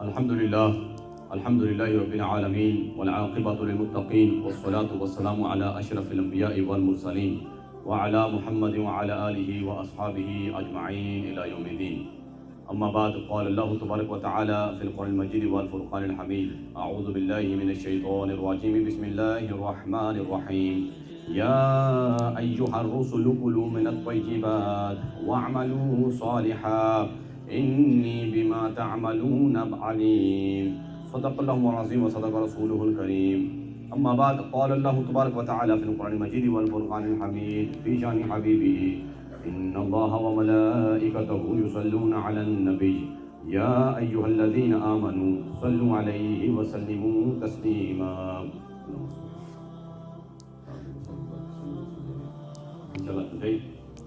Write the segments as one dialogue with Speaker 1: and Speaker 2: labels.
Speaker 1: الحمد لله رب العالمين والعاقبة للمتقين والصلاة والسلام على أشرف الأنبياء والمرسلين وعلى محمد وعلى آله وأصحابه أجمعين إلى يوم الدين. أما بعد، قال الله تبارك وتعالى في القرآن المجيد والفرقان الحميد: أعوذ بالله من الشيطان الرجيم، بسم الله الرحمن الرحيم. يا أيها الرسل كلوا من الطيبات واعملوا صالحا إني بما تعملون عليم. صدق الله العظيم وصدق رسوله الكريم. أما بعد، قال الله تبارك وتعالى في القرآن المجيد والفرقان الحميد في شأن حبيبه: إن الله وملائكته يصلون على النبي يا أيها الذين آمنوا صلوا عليه وسلموا تسليما. Inshallah, today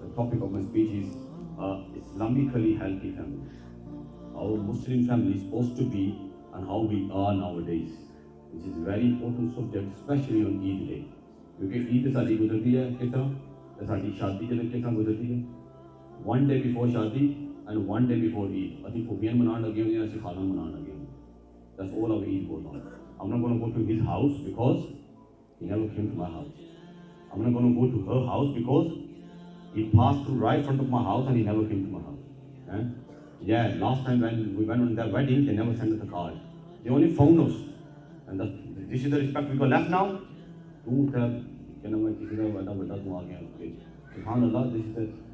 Speaker 1: the topic of my speech is Islamically healthy family. How Muslim family is supposed to be and how we are nowadays, which is a very important subject, especially on Eid day. क्योंकि ईद साडी गुजरती है किस तरह, तो साडी शादी जब किस तरह गुजरती है, one day before शादी and one day before Eid. अभी खुबियाँ मनाने लगे हुए हैं, ऐसे खाना मनाने लगे हुए हैं. That's all our Eid goes on. I'm not going to go to his house because he never came to my house. I'm not going to go to her house because he passed through right front of my house and he never came to my house. Eh? Yeah, last time when we went on their wedding, they never sent us a card. They only phoned us. And this is the respect we got left now. SubhanAllah,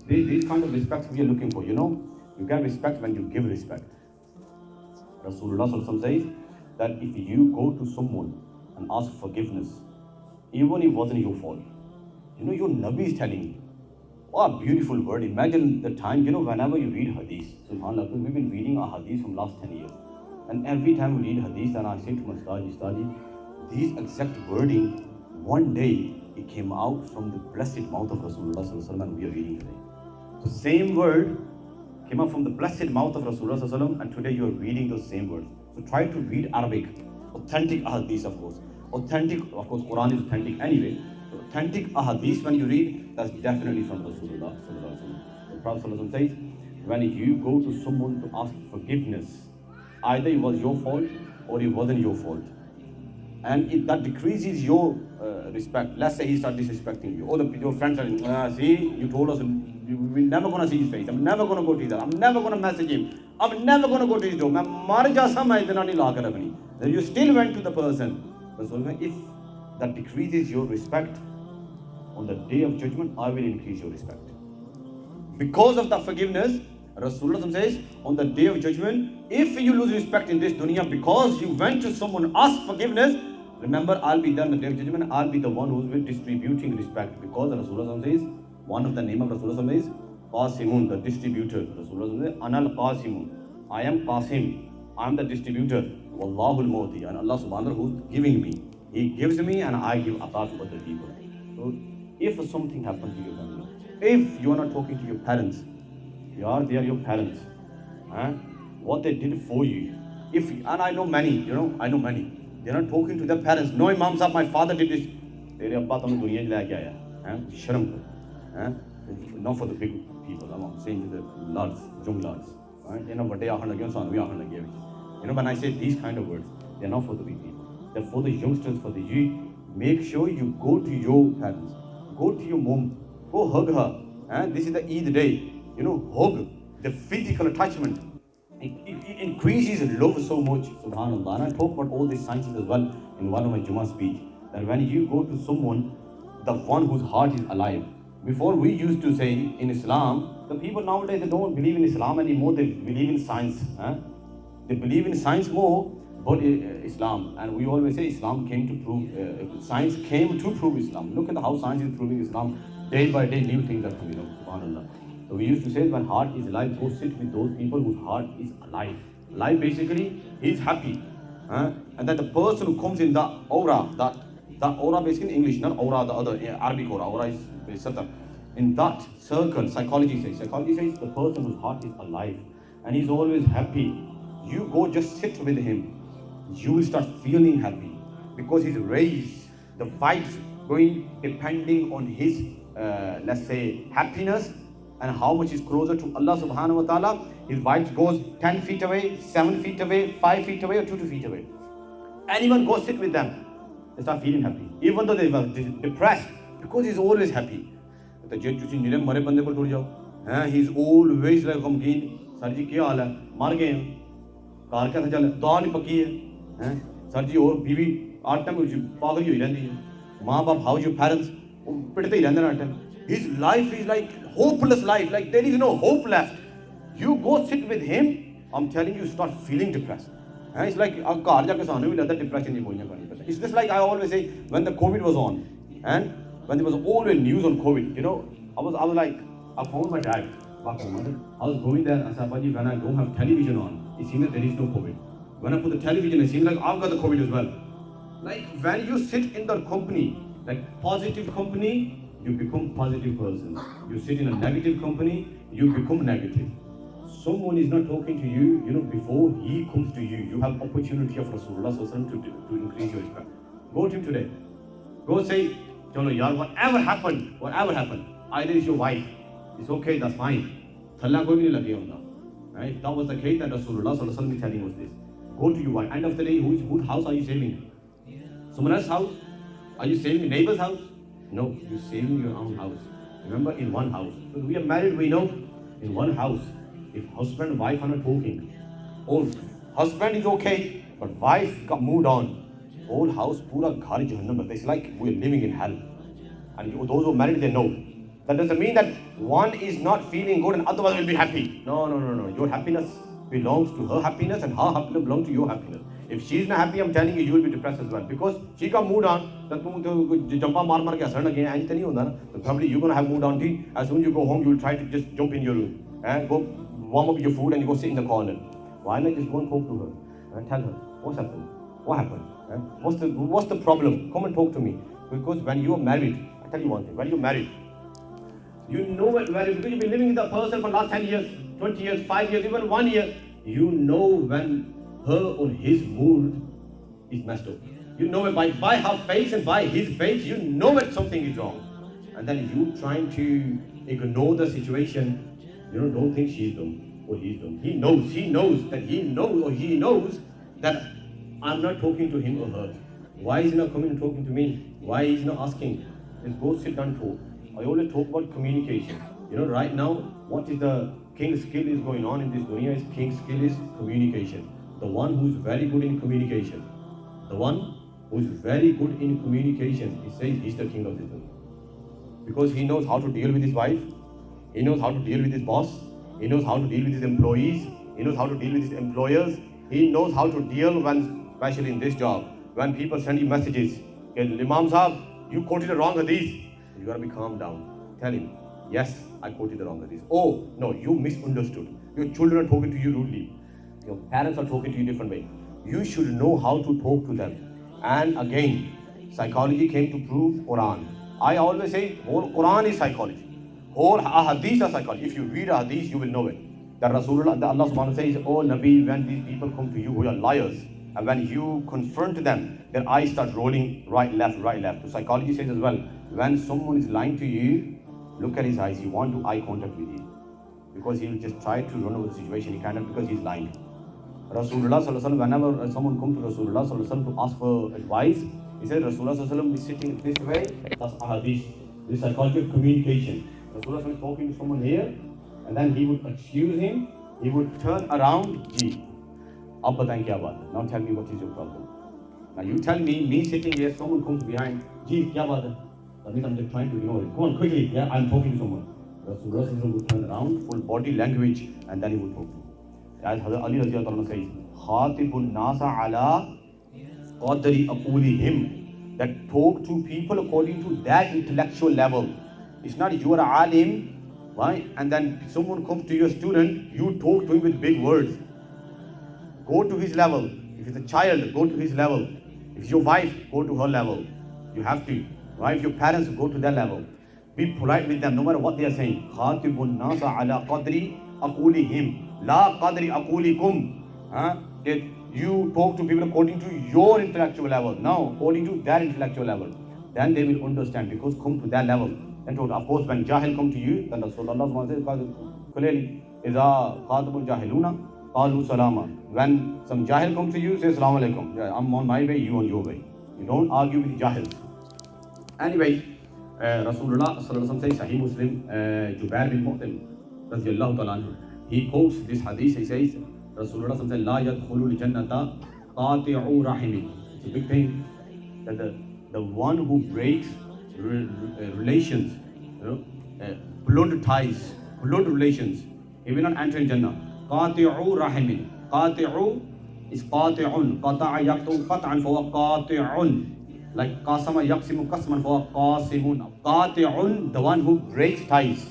Speaker 1: this kind of respect we are looking for. You know, you get respect when you give respect. Rasulullah says that if you go to someone and ask forgiveness, even if it wasn't your fault, you know, your Nabi is telling you. What a beautiful word. Imagine the time, you know, whenever you read hadith, SubhanAllah, we've been reading a hadith from last 10 years. And every time we read hadith, and I say to my study, these exact wording, one day it came out from the blessed mouth of Rasulullah and we are reading today. So same word came out from the blessed mouth of Rasulullah and today you are reading those same words. So try to read Arabic, authentic hadith of course. Authentic, of course, Quran is authentic anyway. So authentic ahadith when you read, that's definitely from Rasulullah. The Prophet says, when you go to someone to ask forgiveness, either it was your fault or it wasn't your fault, and if that decreases your respect, let's say he starts disrespecting you, or your friends are see, you told us we're never going to see his face, I'm never going to go to his house, I'm never going to message him, I'm never going to go to his door, then you still went to the person. If that decreases your respect, on the day of judgment, I will increase your respect. Because of that forgiveness, Rasulullah says, on the day of judgment, if you lose respect in this dunya because you went to someone, ask forgiveness, remember, I'll be there on the day of judgment, I'll be the one who will be distributing respect. Because Rasulullah says, one of the name of Rasulullah is Qasimun, the distributor. Rasulullah says, Anal Qasimun, I am Qasim, I am the distributor. Wallahul Mawti, and Allah subhanahu who's giving me. He gives me and I give atta to other people. So if something happens to your family, if you are not talking to your parents, they are your parents. What they did for you. And I know many, they're not talking to their parents. No, Imam Sahib, my father did this. Not for the big people, I'm saying to the lads, young lads. When I say these kind of words, they're not for the big people. They're for the youngsters, for the youth. Make sure you go to your parents. Go to your mom. Go hug her. This is the Eid day. Hug. The physical attachment. It increases love so much. SubhanAllah. And I talk about all these sciences as well in one of my Jummah speech. That when you go to someone, the one whose heart is alive. Before we used to say in Islam, the people nowadays, they don't believe in Islam anymore. They believe in science. They believe in science more, but Islam. And we always say Islam came to prove, science came to prove Islam. Look at how science is proving Islam. Day by day, new things are coming up, SubhanAllah. So we used to say, when heart is alive, go sit with those people whose heart is alive. Life basically, he's happy. And then the person who comes in the aura, that aura basically in English, not aura, the other Arabic aura. Aura is satan. In that circle, psychology says the person whose heart is alive and he's always happy. You go just sit with him, you will start feeling happy because he's raised, the vibes going depending on his, let's say, happiness and how much is closer to Allah subhanahu wa ta'ala. His wife goes 10 feet away, 7 feet away, 5 feet away, or 2 feet away. Anyone go sit with them, they start feeling happy. Even though they were depressed, because he's always happy. He's always like, sir ji kya haal hai? Mar gaye hain. Car kya tha chal? Dal nahi pakki hai. Sir ji aur biwi aat time pagal hi hoyi rehndi hai. Maa baap, how's your parents? Pitte hi rehnde na aat time. His life is like hopeless life, like there is no hope left. You go sit with him, I'm telling you, start feeling depressed. It's like depression. It's just like I always say, when the COVID was on, and when there was always news on COVID, I was like, I found my dad, I was going there, I said, when I don't have television on, it seems that there is no COVID. When I put the television, it seems like I've got the COVID as well. Like when you sit in the company, like positive company, you become positive person. You sit in a negative company, you become negative. Someone is not talking to you, before he comes to you, you have opportunity of Rasulullah to increase your respect. Go to him today. Go say, whatever happened, either it's your wife, it's okay, that's fine. Right? That was the case that Rasulullah is telling us this. Go to your wife. End of the day, whose house are you saving? Someone else's house? Are you saving your neighbor's house? No, you're saving your own house. Remember, in one house. So we are married, we know, in one house. If husband and wife are not talking, or husband is okay, but wife got moved on, whole house, pura ghar jahannam. It's like we're living in hell. And those who are married, they know. That doesn't mean that one is not feeling good and other one will be happy. No. Your happiness belongs to her happiness, and her happiness belongs to your happiness. If she's not happy, I'm telling you, you will be depressed as well. Because she got moved on, then probably you're going to have moved on too. As soon as you go home, you will try to just jump in your room and go warm up your food and you go sit in the corner. Why not just go and talk to her and tell her what's happened? What happened? What's the problem? Come and talk to me. Because when you're married, I tell you one thing, when you're married, you know it very, because you've been living with that person for the last 10 years, 20 years, 5 years, even 1 year. You know when her or his mood is messed up. You know it by her face and by his face, you know when something is wrong. And then you trying to ignore the situation. Don't think she's dumb or he's dumb. He knows that I'm not talking to him or her. Why is he not coming and talking to me? Why is he not asking? Let's go sit down and talk. I always talk about communication. Right now, what is the king's skill is going on in this dunya is king's skill is communication. The one who is very good in communication. The one who is very good in communication, he says he's the king of this dunya. Because he knows how to deal with his wife, he knows how to deal with his boss, he knows how to deal with his employees, he knows how to deal with his employers, he knows how to deal when, especially in this job, when people send you messages, Imam Sahab, you quoted the wrong hadith. You gotta be calm down. Tell him, yes, I quoted the wrong hadith. Oh, no, you misunderstood. Your children are talking to you rudely. Your parents are talking to you different way. You should know how to talk to them. And again, psychology came to prove Quran. I always say, whole Quran is psychology. Whole hadith are psychology. If you read a hadith, you will know it. That Rasulullah, that Allah subhanahu wa ta'ala says, oh Nabi, when these people come to you who are liars, and when you confront them, their eyes start rolling right, left. So psychology says as well, when someone is lying to you, look at his eyes. He wants to eye contact with you. Because he will just try to run over the situation. He cannot because he's lying. Rasulullah sallallahu alaihi wasallam, whenever someone comes to Rasulullah sallallahu alaihi wasallam to ask for advice, he said Rasulullah sallallahu alaihi wasallam is sitting this way. That's ahadith. This psychology of communication. Rasulullah is talking to someone here, and then he would accuse him. He would turn around. Ji, ab bataye kya baat hai? Now tell me what is your problem. Now you tell me sitting here, someone comes behind. Ji, kya baat hai? That means I'm just trying to ignore it. Come on, quickly. Yeah, I'm talking to someone. Rasulullah would turn around, full body language, and then he would talk to him. As Hazrat Ali radiallahu anhu says, Khatibun nasa ala qadri aqulihim. That talk to people according to their intellectual level. It's not you are a alim, right? And then someone comes to your student, you talk to him with big words. Go to his level. If it's a child, go to his level. If it's your wife, go to her level. You have to. Right? If your parents, go to their level. Be polite with them, no matter what they are saying. Khatibun nasa ala qadri aqulihim. La qadri aqulikum. That you talk to people according to your intellectual level. Now, according to their intellectual level. Then they will understand, because come to their level. Then told, of course, when Jahil come to you, then Rasulullah says clearly, إِذَا خَاطَبُ الْجَاهِلُونَ قَالُوا سَلَامًا. When some Jahil come to you, say Assalamu alaikum. Yeah, I'm on my way, you on your way. You don't argue with Jahil. Anyway, Rasulullah says, Sahih Muslim, Jubair bin Mu'tim, radiallahu ta'ala anhu, he quotes this hadith. He says, Rasulullah says, La yadkhulul jannata qati'u rahimi. It's a big thing that the one who breaks relations, blood ties, blood relations, he will not enter in Jannah. Qati'u rahimin. Qati'u is qati'un. Qata'a yaqtu qat'an fahuwa qati'un. Like qasama yaqsimu qasman fahuwa qasimun. Qati'un, the one who breaks ties.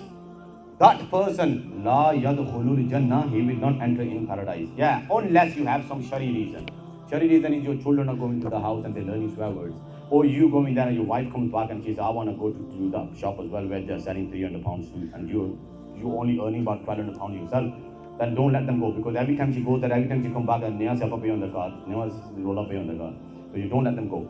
Speaker 1: That person, la yadkhulul jannah, he will not enter in paradise. Yeah, unless you have some shari reason. Shari reason is your children are going to the house and they're learning swear words. Or you going there and your wife comes back and she says, I want to go to the shop as well where they're selling 300 pounds and you only earning about 1200 pounds yourself. Then don't let them go, because every time she goes there, every time she comes back, and Naya Sapa pay on the car, Naya roll pay on the car. So you don't let them go.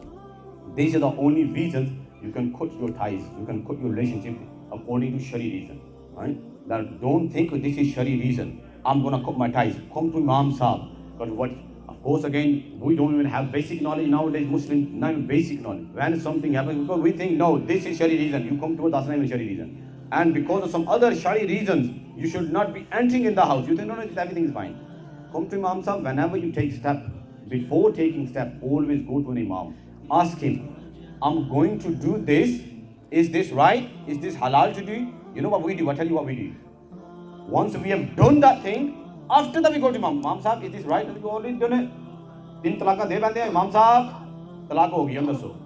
Speaker 1: These are the only reasons you can cut your ties, you can cut your relationship according to Shari reason. Right? Now don't think this is Shari reason. I'm gonna cut my ties. Come to Imam Sahib. But what? Of course, again, we don't even have basic knowledge nowadays. Muslims, not even basic knowledge. When something happens, because we think no, this is Shari reason. You come to us, that's not even Shari reason. And because of some other Shari reasons, you should not be entering in the house. You think no, everything is fine. Come to Imam Sahib. Whenever you take step, before taking step, always go to an Imam. Ask him, I'm going to do this. Is this right? Is this halal to do? You know what we do? I tell you what we do. Once we have done that thing, after that we go to Imam. Imam Sahib, is this right? We've already done it. Tin talaka de bande. Imam Sahib, talaq ho gaya. Andaso.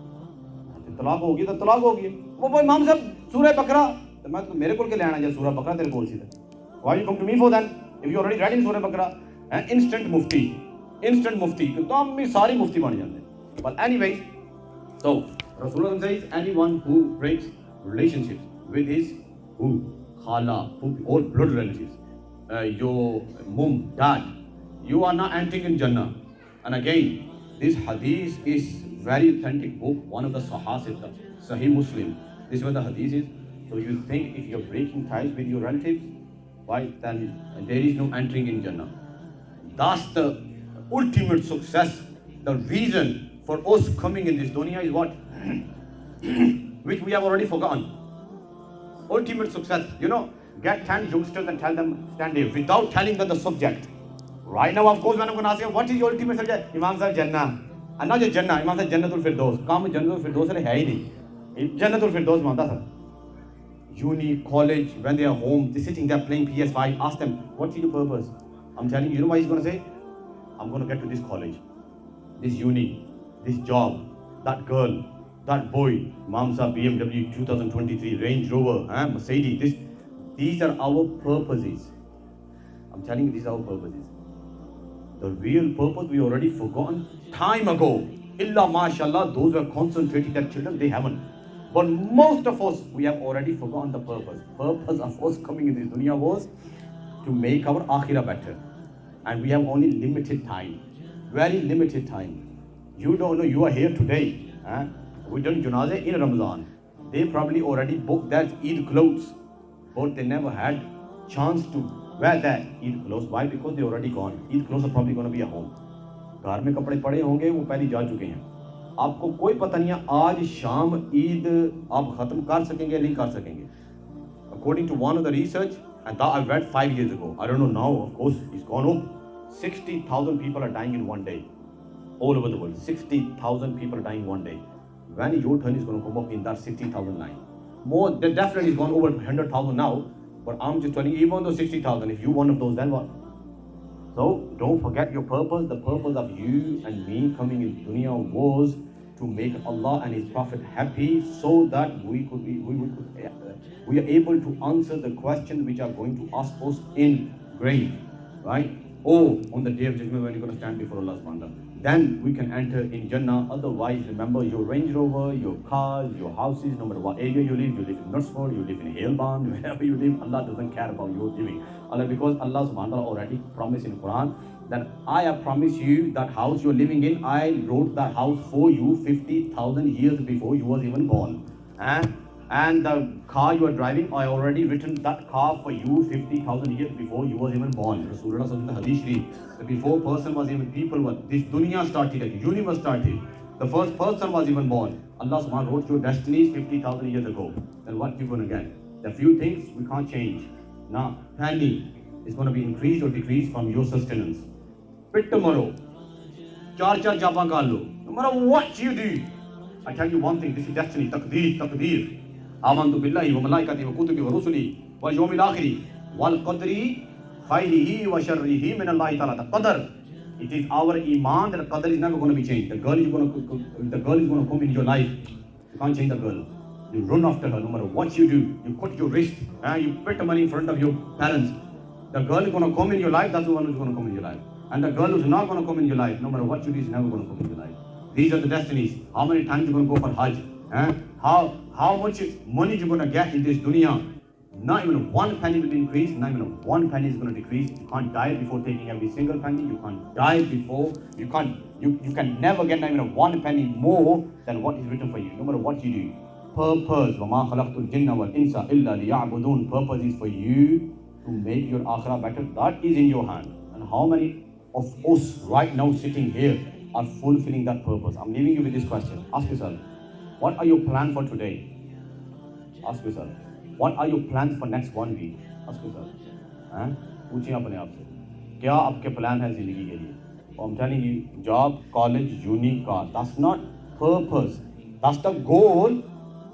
Speaker 1: Talaq ho gaya. Talaq ho gaya. Wo Imam Sahib, Surah Baqarah. तो मैं तो मेरे को क्या लेना है सूरह बकरा तेरे को सीधा. Why you come to me for then? If you already read in Surah Baqarah, instant mufti. तो हम भी सारी मुफ्ती बन जाते हैं. But anyway, so Rasulullah says anyone who breaks relationships with his khala, all blood relatives, your mum, dad, you are not entering in Jannah. And again, this hadith is very authentic book, one of the Sahih, Sahih Muslim. This is what the hadith is. So you think if you're breaking ties with your relatives, why then there is no entering in Jannah. That's the ultimate success. The reason for us coming in this dunya is what? Which we have already forgotten. Ultimate success. Get 10 youngsters and tell them stand here without telling them the subject. Right now, of course, when I'm going to ask you, what is your ultimate subject? Imam Sahib Jannah. And not just Jannah, Imam Sahib Jannatul Firdaus. Come Jannatul Firdaus hai nahi. Jannatul Firdaus manta sir. Uni, college, when they are home, they're sitting there playing PS5, ask them, what is your purpose? I'm telling you, what he's going to say? I'm going to get to this college, this uni, this job, that girl, that boy, Mamsa, BMW 2023, Range Rover, Mercedes. These are our purposes. I'm telling you, these are our purposes. The real purpose we already forgotten time ago. Illa mashallah, those who are concentrating their children, they haven't. But most of us, we have already forgotten the purpose. Purpose of us coming in this dunya was to make our akhirah better. And we have only limited time. Very limited time. You don't know, you are here today. We done Janazah in Ramadan. They probably already booked their Eid clothes. But they never had chance to wear that Eid clothes. Why? Because they already gone. Eid clothes are probably going to be at home. घर में कपड़े पड़े होंगे, वो पहले जा चुके हैं. आपको कोई पता नहीं है आज शाम ईद आप खत्म कर सकेंगे नहीं कर सकेंगे. According to one of the research, and that I read 5 years ago, I don't know now, of course, it's gone up. 60,000 people are dying in one day. All over the world, 60,000 people are dying one day. When your turn is going to come up in that 60,000 line. More, they definitely is gone over 100,000 now, but I'm just telling you, even though 60,000, if you one of those, then what? So don't forget your purpose. The purpose of you and me coming in dunya was to make Allah and His Prophet happy, so that we are able to answer the questions which are going to ask us in grave, right? Or on the day of judgment when you're going to stand before Allah subhanahu wa ta'ala. Then we can enter in Jannah. Otherwise, remember your Range Rover, your cars, your houses, no matter what area you live in Nursford, you live in Haleband, wherever you live, Allah doesn't care about your living. Because Allah subhanahu wa ta'ala already promised in Quran that I have promised you that house you're living in, I wrote that house for you 50,000 years before you was even born. And the car you are driving, I already written that car for you 50,000 years before you was even born. Rasulullah said in the Hadith Sharif, that before person was even people were, this dunya started, the universe started. The first person was even born. Allah subhanahu wrote your destinies 50,000 years ago. Then what you gonna get? There are few things we can't change. Now, penny is gonna be increased or decreased from your sustenance. Pit tomorrow. Char jaba kar lo. No matter what you do, I tell you one thing, this is destiny, taqdeer. Amantu billahi wa malaikati wa kutubi wa rusuli wa yawmil akhiri wal qadri khairihi wa sharrihi min Allah ta'ala. Qadr. It is our iman that qadr is never going to be changed. The girl is going to come in your life. You can't change the girl. You run after her no matter what you do. You cut your wrist. You put the money in front of your parents. The girl is going to come in your life. That's the one who's going to come in your life. And the girl who's not going to come in your life, no matter what you do, is never going to come in your life. These are the destinies. How many times you're going to go for Hajj? How much money you're going to get in this dunya? Not even one penny will increase, not even one penny is going to decrease. You can't die before taking every single penny. You can't die before, you can never get not even one penny more than what is written for you, no matter what you do. Purpose, وَمَا خَلَقْتُ الْجِنَّ وَالْإِنسَ إِلَّا لِيَعْبُدُونَ. Purpose is for you to make your akhirah better. That is in your hand. And how many of us right now sitting here are fulfilling that purpose? I'm leaving you with this question. Ask yourself, what are your plans for today? Ask yourself. What are your plans for next 1 week? Ask yourself. पूछिए अपने आप से, क्या आपके plan है जिंदगी के लिए? I'm telling you, job, college, uni, car. That's not purpose. That's the goal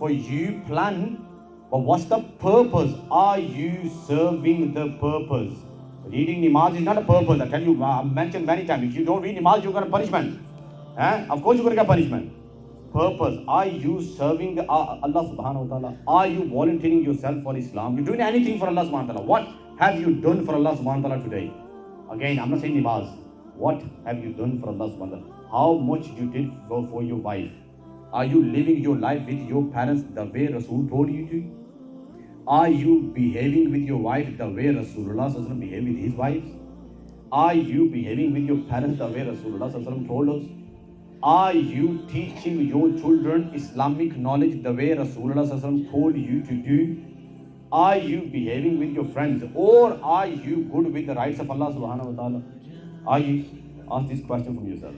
Speaker 1: for you plan. But what's the purpose? Are you serving the purpose? Reading namaz is not a purpose. I tell you, I mentioned many times. If you don't read namaz, you're going to punishment. Of course you're going to get punishment. Purpose. Are you serving Allah subhanahu wa ta'ala? Are you volunteering yourself for Islam? You're doing anything for Allah subhanahu wa ta'ala. What have you done for Allah subhanahu wa ta'ala today? Again, I'm not saying namaz. What have you done for Allah subhanahu wa ta'ala? How much you did for your wife? Are you living your life with your parents the way Rasul told you to? Are you behaving with your wife the way Rasulullah behaved with his wives? Are you behaving with your parents the way Rasulullah told us? Are you teaching your children Islamic knowledge the way Rasulullah told you to do? Are you behaving with your friends? Or are you good with the rights of Allah subhanahu wa ta'ala? Are you? Ask this question from yourself.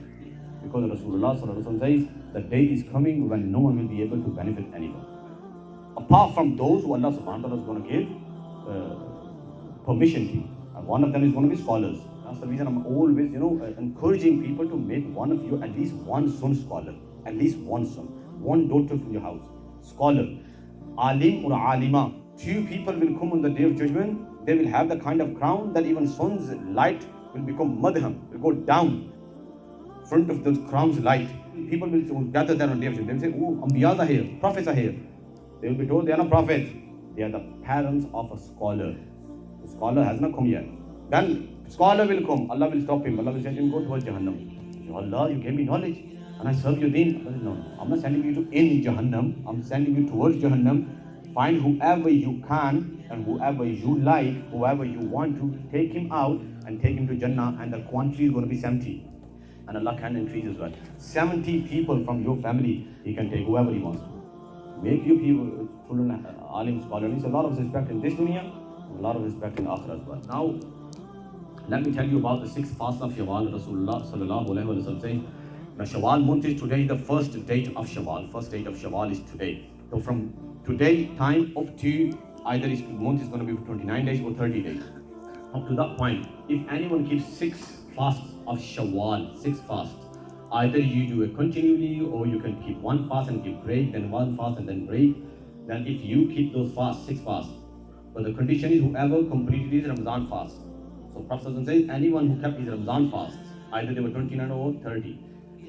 Speaker 1: Because Rasulullah says, the day is coming when no one will be able to benefit anyone. Apart from those who Allah subhanahu wa ta'ala is going to give permission to. And one of them is going to be scholars. That's the reason I'm always, encouraging people to make one of you, at least one son scholar. At least one son. One daughter from your house. Scholar. Alim or alima. Few people will come on the day of judgment. They will have the kind of crown that even sun's light will become madham. Will go down. Front of the crown's light. People will gather there on the day of judgment. They will say, oh, Ambiyas are here. Prophets are here. They will be told they are not prophets. They are the parents of a scholar. The scholar has not come yet. Then scholar will come. Allah will stop him. Allah will say to him, go towards Jahannam. Allah, you gave me knowledge and I serve your deen. No, I'm not sending you to in Jahannam. I'm sending you towards Jahannam. Find whoever you can and whoever you like, whoever you want to, take him out and take him to Jannah, and the quantity is going to be 70. And Allah can increase as well. 70 people from your family, He can take whoever He wants. Make you people, children, alim, scholars. A lot of respect in this dunya, a lot of respect in akhirah as well. Now, let me tell you about the 6th fast of Shawwal. Rasulullah sallallahu alaihi wasallam says, the Shawwal month is today, the first date of Shawwal. First date of Shawwal is today. So from today time up to either this month is going to be 29 days or 30 days. Up to that point, if anyone keeps 6 fasts of Shawwal, 6 fasts, either you do it continually or you can keep one fast and give break, then one fast and then break. Then if you keep those fasts, 6 fasts, but the condition is whoever completed his Ramadan fast. So Prophet says anyone who kept his Ramadan fasts, either they were 29 or 30,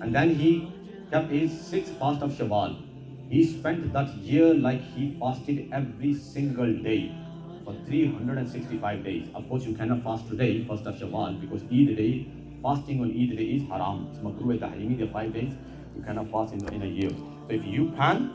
Speaker 1: and then he kept his 6th fast of Shawwal. He spent that year like he fasted every single day for 365 days. Of course, you cannot fast today, first of Shawwal, because Eid day, fasting on Eid day is haram. It's makruh tahrimi, the 5 days. You cannot fast in a year. So if you can,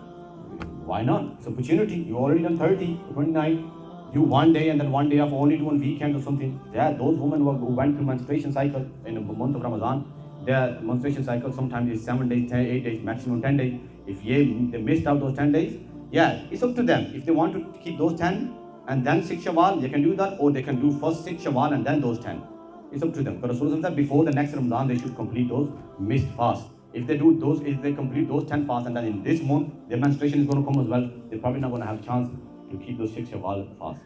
Speaker 1: why not? It's an opportunity. You already done 30, 29. You one day and then one day off, only do one weekend or something. Yeah, those women who went through menstruation cycle in the month of Ramadan, their menstruation cycle sometimes is 7 days, 10, 8 days, maximum 10 days. If they missed out those 10 days, Yeah, it's up to them. If they want to keep those 10 and then 6 Shawwal, they can do that, or they can do first 6 Shawwal and then those 10. It's up to them. Because Rasulullah said before the next Ramadan, they should complete those missed fasts. If they do those, if they complete those 10 fasts, and then in this month, their menstruation is going to come as well, they're probably not going to have a chance to keep those 6 Shawwal fasts.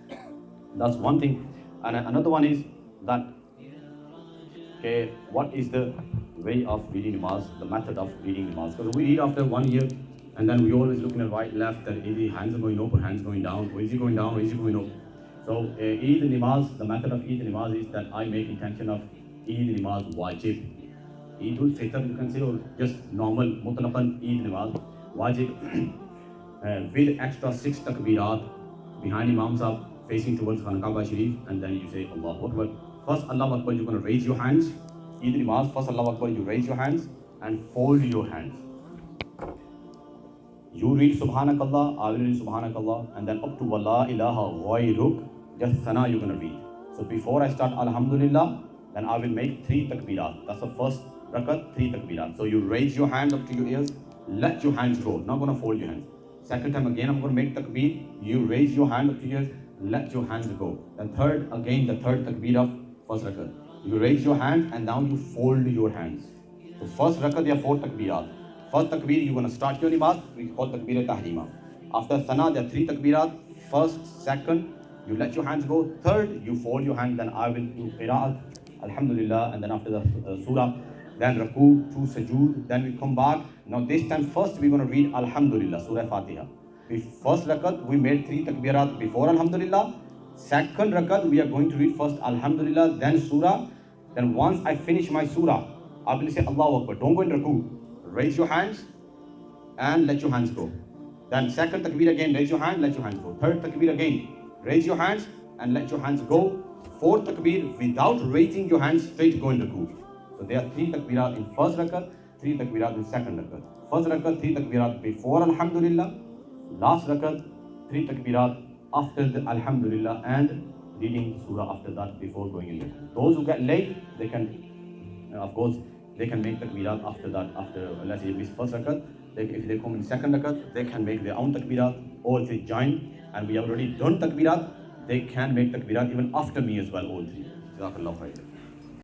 Speaker 1: That's one thing. And another one is that, okay, what is the way of reading namaz, the method of reading namaz? Because we read after 1 year, and then we always looking at right, left, that is the hands are going up or hands going down, or is it going down or is it going up? So Eid namaz, the method of Eid namaz is that I make intention of Eid namaz wajib. Eid ul Fitr, you can say, or just normal mutlaqan Eid namaz wajib with extra 6 takbirat behind Imam Sahib facing towards Khanqah Sharif, and then you say Allahu Akbar. First Allahu Akbar, you're going to raise your hands. Eid namaz, first Allahu Akbar, you raise your hands and fold your hands. You read Subhanakallah, I will read Subhanakallah, and then up to Wala ilaha ghayruk, just sana you're going to read. So before I start Alhamdulillah, then I will make 3 takbirat. That's the first rakat, 3 takbirat. So you raise your hand up to your ears, let your hands go, not going to fold your hands. Second time again, I'm going to make takbir, you raise your hand up to your ears, let your hands go. Then third, again the third takbir of first rakat. You raise your hand and now you fold your hands. So first rakat, there are 4 takbirat. First takbir, you're going to start your namaz, we call takbir tahrima. After sana, there are 3 takbirat. First, second, you let your hands go. Third, you fold your hands, then I will do qira'at, alhamdulillah, and then after the surah, then raku, 2 sujood, then we come back. Now this time first we're going to read alhamdulillah, surah Fatiha. First rakat, we made 3 takbirat before alhamdulillah. Second rakat, we are going to read first alhamdulillah, then surah. Then once I finish my surah, I will say Allahu Akbar. Don't go in raku. Raise your hands and let your hands go. Then second takbir again, raise your hand, let your hands go. Third takbir again, raise your hands and let your hands go. Fourth takbir, without raising your hands, straight go in raku. So there are 3 takbirat in first rakat, 3 takbirat in second rakat. First rakat, 3 takbirat before alhamdulillah. Last rakat, 3 takbirat after the alhamdulillah and reading surah after that before going in raku. Those who get late, they can, of course, they can make takbirat after that, after, let's say, this first rakat. If they come in second rakat, they can make their own takbirat, or if they join and we have already done takbirat, they can make takbirat even after me as well, all 3. Jazakallah khair.